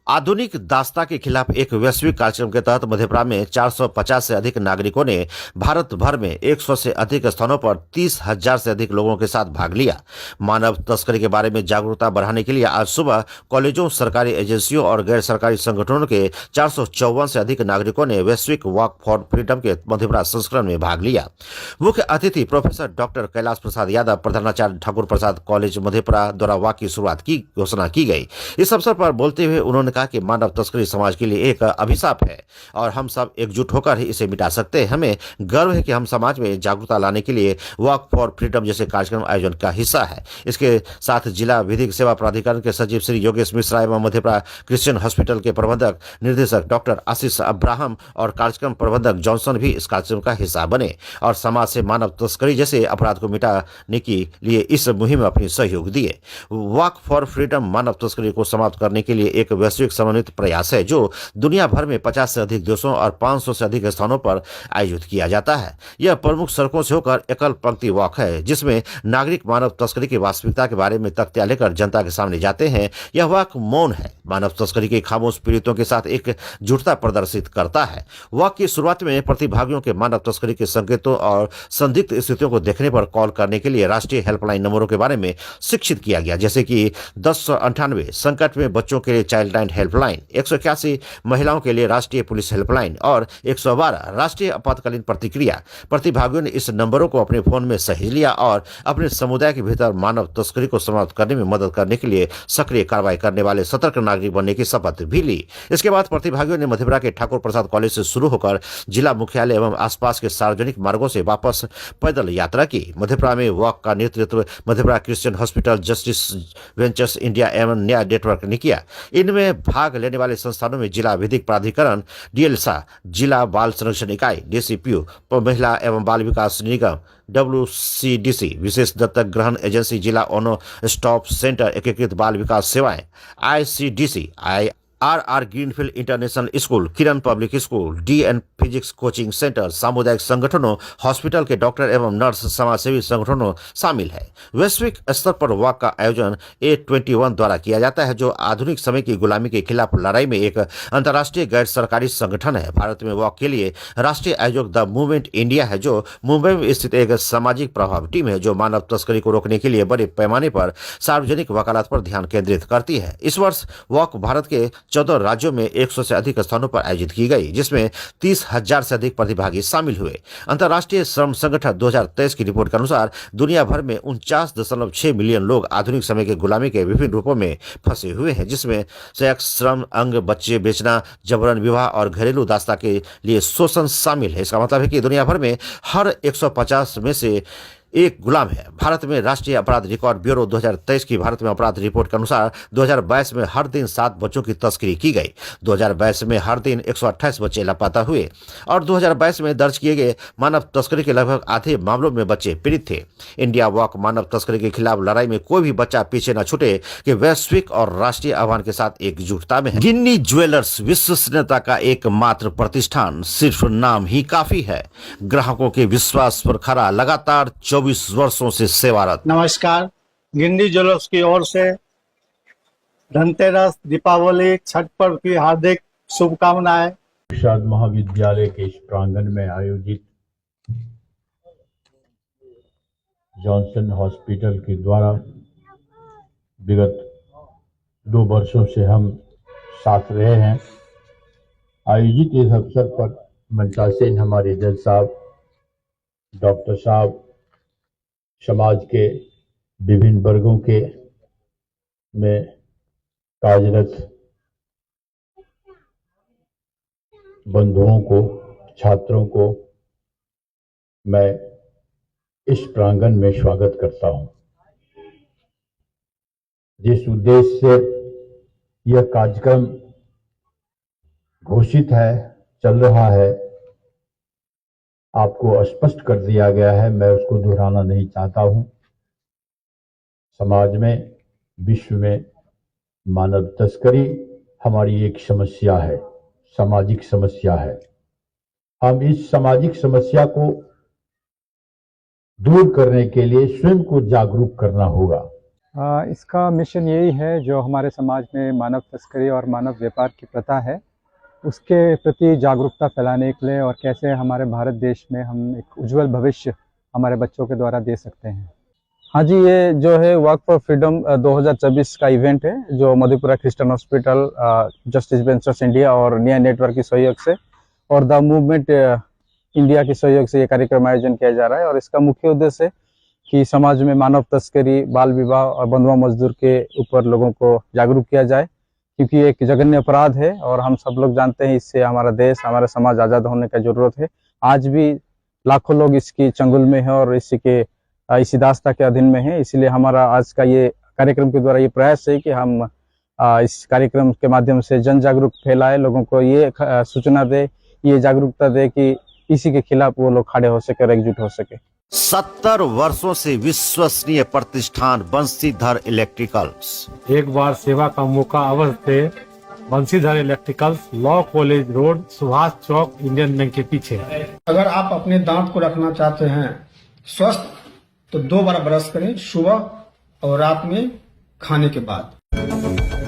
आधुनिक दासता के खिलाफ एक वैश्विक कार्यक्रम के तहत मध्यप्रदेश में 450 से अधिक नागरिकों ने भारत भर में 100 से अधिक स्थानों पर 30,000 से अधिक लोगों के साथ भाग लिया। मानव तस्करी के बारे में जागरूकता बढ़ाने के लिए आज सुबह कॉलेजों, सरकारी एजेंसियों और गैर सरकारी संगठनों के 454 से अधिक नागरिकों ने वैश्विक वॉक फॉर फ्रीडम के मध्यप्रदेश संस्करण में भाग लिया। मुख्य अतिथि प्रोफेसर डॉक्टर कैलाश प्रसाद यादव, प्रधानाचार्य ठाकुर प्रसाद कॉलेज मधेपुरा द्वारा वॉक की शुरुआत की घोषणा की गई। इस अवसर पर बोलते हुए उन्होंने कहा कि मानव तस्करी समाज के लिए एक अभिशाप है और हम सब एकजुट होकर ही इसे मिटा सकते हैं। हमें गर्व है कि हम समाज में जागरूकता लाने के लिए वॉक फॉर फ्रीडम जैसे कार्यक्रम आयोजन का हिस्सा है। इसके साथ जिला विधिक सेवा प्राधिकरण के सचिव श्री योगेश मिश्रा एवं मधेपुरा क्रिश्चियन हॉस्पिटल के प्रबंधक निर्देशक डॉक्टर आशीष अब्राहम और कार्यक्रम प्रबंधक जॉनसन भी इस कार्यक्रम का हिस्सा बने और समाज से मानव तस्करी जैसे अपराध को मिटाने के लिए इस मुहिम में अपनी सहयोग दिए। वॉक फॉर फ्रीडम मानव तस्करी को समाप्त करने के लिए एक वैश्विक समन्वित प्रयास है जो दुनिया भर में 50 से अधिक देशों और 500 से अधिक स्थानों पर आयोजित किया जाता है। यह प्रमुख सड़कों से होकर एकल पंक्ति वॉक है जिसमें नागरिक मानव तस्करी की वास्तविकता के बारे में तथ्य लेकर जनता के सामने जाते हैं। यह वॉक मौन है, मानव तस्करी के खामोश पीड़ितों के साथ एक जुटता प्रदर्शित करता है। वॉक की शुरुआत में प्रतिभागियों के मानव तस्करी के संकेतों और संदिग्ध स्थितियों को देखने पर कॉल करने के लिए राष्ट्रीय हेल्पलाइन नंबरों के बारे में शिक्षित किया गया, जैसे कि 1098 संकट में बच्चों के लिए चाइल्ड लाइन हेल्पलाइन, 181 महिलाओं के लिए राष्ट्रीय पुलिस हेल्पलाइन और 112 राष्ट्रीय आपातकालीन प्रतिक्रिया। प्रतिभागियों ने इस नंबरों को अपने फोन में सहेज लिया और अपने समुदाय के भीतर मानव तस्करी को समाप्त करने में मदद करने के लिए सक्रिय कार्रवाई करने वाले सतर्क नागरिक बनने की शपथ भी ली। इसके बाद प्रतिभागियों ने मधेपुरा के ठाकुर प्रसाद कॉलेज से शुरू होकर जिला मुख्यालय एवं आसपास के सार्वजनिक मार्गों से वापस पैदल यात्रा की। मधेपुरा में वॉक का नेतृत्व Madhepura Christian hospital, justice ventures India एवं न्याय नेटवर्क ने किया। इनमें भाग लेने वाले संस्थानों में जिला विधिक प्राधिकरण डीएलसा, जिला बाल संरक्षण इकाई डीसीपीयू, महिला एवं बाल विकास निगम WCDC, विशेष दत्तक ग्रहण एजेंसी, जिला ओनो स्टॉप सेंटर, एकीकृत बाल विकास सेवाएं ICDC, RR Greenfield international school, Kiran public school, DN physics coaching centre, सामुदायिक संगठनों, हॉस्पिटल के डॉक्टर एवं नर्स, समाजसेवी संगठनों शामिल है। वैश्विक स्तर पर वॉक का आयोजन A21 द्वारा किया जाता है जो आधुनिक समय की गुलामी के खिलाफ लड़ाई में एक अंतर्राष्ट्रीय गैर सरकारी संगठन है। भारत में वॉक के लिए राष्ट्रीय आयोजक द मूवमेंट इंडिया है जो मुंबई में स्थित एक सामाजिक प्रभाव टीम है जो मानव तस्करी को रोकने के लिए बड़े पैमाने पर सार्वजनिक वकालत पर ध्यान केंद्रित करती है। इस वर्ष वॉक भारत के 14 राज्यों में 100 से अधिक स्थानों पर आयोजित की गई जिसमें 30,000 से अधिक प्रतिभागी शामिल हुए। अंतर्राष्ट्रीय श्रम संगठन 2023 की रिपोर्ट के अनुसार दुनिया भर में 49.6 मिलियन लोग आधुनिक समय के गुलामी के विभिन्न रूपों में फंसे हुए हैं, जिसमें सेक्स, श्रम, अंग, बच्चे बेचना, जबरन विवाह और घरेलू दास्ता के लिए शोषण शामिल है। इसका मतलब है कि दुनिया भर में हर 150 में से एक गुलाम है। भारत में राष्ट्रीय अपराध रिकॉर्ड ब्यूरो 2023 की भारत में अपराध रिपोर्ट के अनुसार 2022 में हर दिन 7 बच्चों की तस्करी की गई। 2022 में हर दिन 128 बच्चे लापता हुए और 2022 में दर्ज किए गए मानव तस्करी के लगभग आधे मामलों में बच्चे पीड़ित थे। इंडिया वॉक मानव तस्करी के खिलाफ लड़ाई में कोई भी बच्चा पीछे न छूटे कि वैश्विक और राष्ट्रीय आह्वान के साथ एकजुटता में है। गिन्नी ज्वेलर्स विश्वसनीयता का एकमात्र प्रतिष्ठान, सिर्फ नाम ही काफी है। ग्राहकों के विश्वास पर खरा, लगातार 24 वर्षों से सेवारत। नमस्कार, गिन्नी ज्वेलर्स की ओर से धनतेरस, दीपावली, छठ पर्व की हार्दिक शुभकामनाएं। प्रसाद महाविद्यालय के इस प्रांगण में आयोजित जॉनसन हॉस्पिटल के द्वारा विगत 2 वर्षों से हम साथ रहे हैं। आयोजित इस अवसर पर मंचासीन हमारे जज साहब, डॉक्टर साहब, समाज के विभिन्न वर्गों के में कार्यरत बंधुओं को, छात्रों को मैं इस प्रांगण में स्वागत करता हूं। जिस उद्देश्य से यह कार्यक्रम घोषित है, चल रहा है, आपको स्पष्ट कर दिया गया है, मैं उसको दोहराना नहीं चाहता हूं। समाज में, विश्व में मानव तस्करी हमारी एक समस्या है, सामाजिक समस्या है। हम इस सामाजिक समस्या को दूर करने के लिए स्वयं को जागरूक करना होगा। इसका मिशन यही है, जो हमारे समाज में मानव तस्करी और मानव व्यापार की प्रथा है उसके प्रति जागरूकता फैलाने के लिए, और कैसे हमारे भारत देश में हम एक उज्जवल भविष्य हमारे बच्चों के द्वारा दे सकते हैं। हाँ जी, ये जो है वॉक फॉर फ्रीडम 2024 का इवेंट है, जो Madhepura Christian hospital, justice ventures India और न्याय नेटवर्क के सहयोग से और द मूवमेंट इंडिया के सहयोग से ये कार्यक्रम आयोजन किया जा रहा है। और इसका मुख्य उद्देश्य है कि समाज में मानव तस्करी, बाल विवाह और बंधुआ मजदूर के ऊपर लोगों को जागरूक किया जाए, क्योंकि ये एक जघन्य अपराध है और हम सब लोग जानते हैं इससे हमारा देश, हमारा समाज आज़ाद होने का जरूरत है। आज भी लाखों लोग इसकी चंगुल में है और इसी दास्ता के अधीन में है। इसलिए हमारा आज का ये कार्यक्रम के द्वारा ये प्रयास है कि हम इस कार्यक्रम के माध्यम से जन जागरूक फैलाए, लोगों को ये सूचना दे, ये जागरूकता दे कि इसी के खिलाफ वो लोग खड़े हो सके और एकजुट हो सके। 70 वर्षों से विश्वसनीय प्रतिष्ठान बंसीधर इलेक्ट्रिकल्स। एक बार सेवा का मौका अवश्य दे। Bansidhar electricals, law college road, Subhash Chowk, Indian bank के पीछे। अगर आप अपने दांत को रखना चाहते हैं स्वस्थ, तो 2 बार ब्रश करें, सुबह और रात में खाने के बाद।